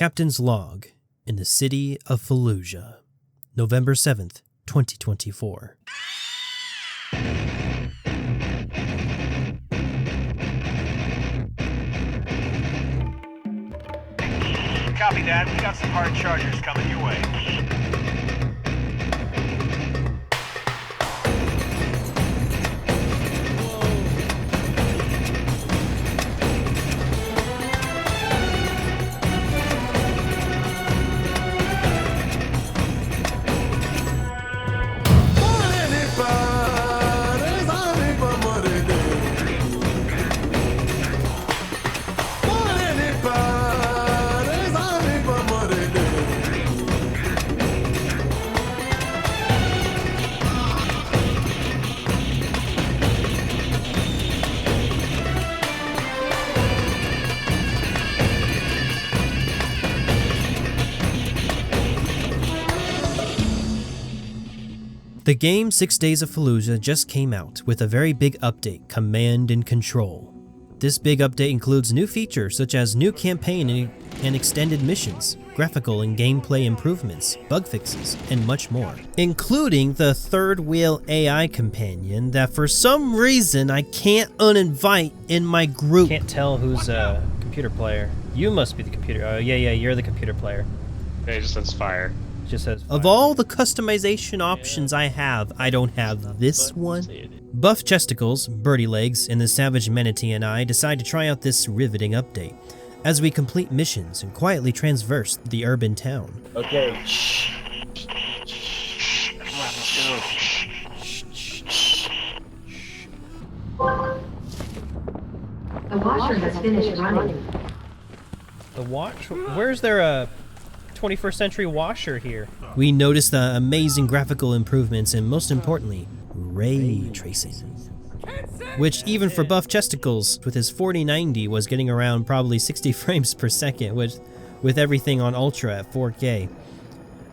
Captain's Log in the city of Fallujah, November 7th, 2024. Copy that. We got some hard chargers coming your way. The game 6 Days of Fallujah just came out with a very big update, Command and Control. This big update includes new features such as new campaign and extended missions, graphical and gameplay improvements, bug fixes, and much more. Including the third wheel AI companion that for some reason I can't uninvite in my group. Can't tell who's a computer player. You must be the computer. Oh, yeah, you're the computer player. Yeah, it just says fire. Just says fire. Of all the customization options I have, I don't have this one. Buff Chesticles, Birdie Legs, and the Savage Manatee and I decide to try out this riveting update as we complete missions and quietly traverse the urban town. Okay. The washer has finished running. The wash? Where's there a 21st century washer here? We notice the amazing graphical improvements and most importantly, ray tracing. Which even for Buff Chesticles with his 4090 was getting around probably 60 frames per second with everything on Ultra at 4K.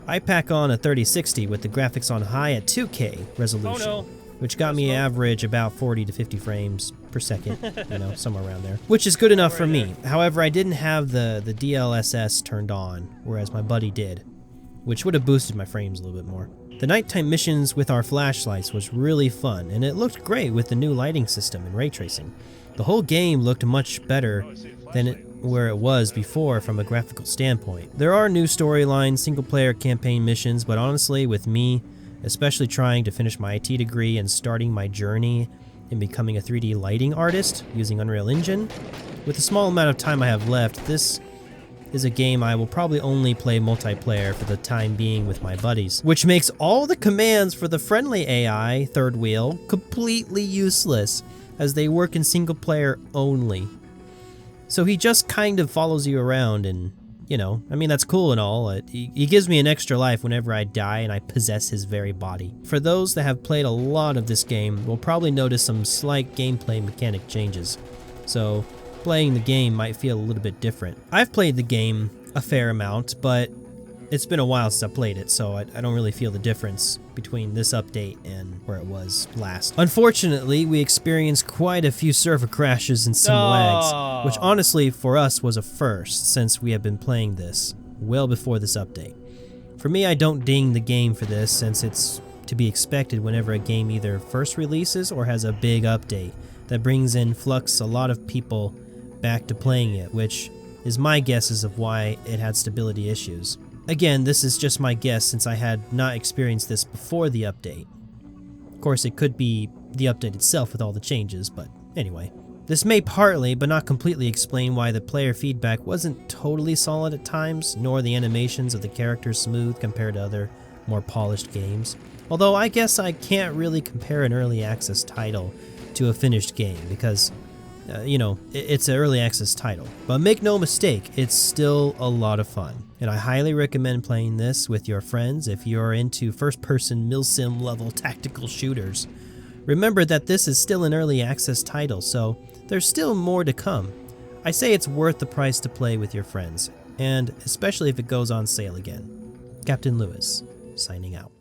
I pack on a 3060 with the graphics on high at 2K resolution, which got me average about 40 to 50 frames per second, you know, somewhere around there. Which is good enough for me. However, I didn't have the DLSS turned on, whereas my buddy did, which would have boosted my frames a little bit more. The nighttime missions with our flashlights was really fun, and it looked great with the new lighting system and ray tracing. The whole game looked much better than where it was before from a graphical standpoint. There are new storylines, single-player campaign missions, but honestly, with me, especially trying to finish my IT degree and starting my journey in becoming a 3D lighting artist using Unreal Engine, with the small amount of time I have left, this is a game I will probably only play multiplayer for the time being with my buddies, which makes all the commands for the friendly AI, third wheel, completely useless, as they work in single player only. So he just kind of follows you around and, you know, I mean, that's cool and all. He gives me an extra life whenever I die and I possess his very body. For those that have played a lot of this game, will probably notice some slight gameplay mechanic changes. So playing the game might feel a little bit different. I've played the game a fair amount, but it's been a while since I played it, so I don't really feel the difference between this update and where it was last. Unfortunately, we experienced quite a few server crashes and some lags, which honestly for us was a first since we have been playing this well before this update. For me, I don't ding the game for this since it's to be expected whenever a game either first releases or has a big update that brings in a lot of people back to playing it, which is my guesses of why it had stability issues. Again, this is just my guess since I had not experienced this before the update. Of course, it could be the update itself with all the changes, but anyway. This may partly, but not completely explain why the player feedback wasn't totally solid at times, nor the animations of the characters smooth compared to other, more polished games. Although I guess I can't really compare an early access title to a finished game because you know, it's an early access title. But make no mistake, it's still a lot of fun. And I highly recommend playing this with your friends if you're into first-person milsim level tactical shooters. Remember that this is still an early access title, so there's still more to come. I say it's worth the price to play with your friends, and especially if it goes on sale again. Captain Lewis, signing out.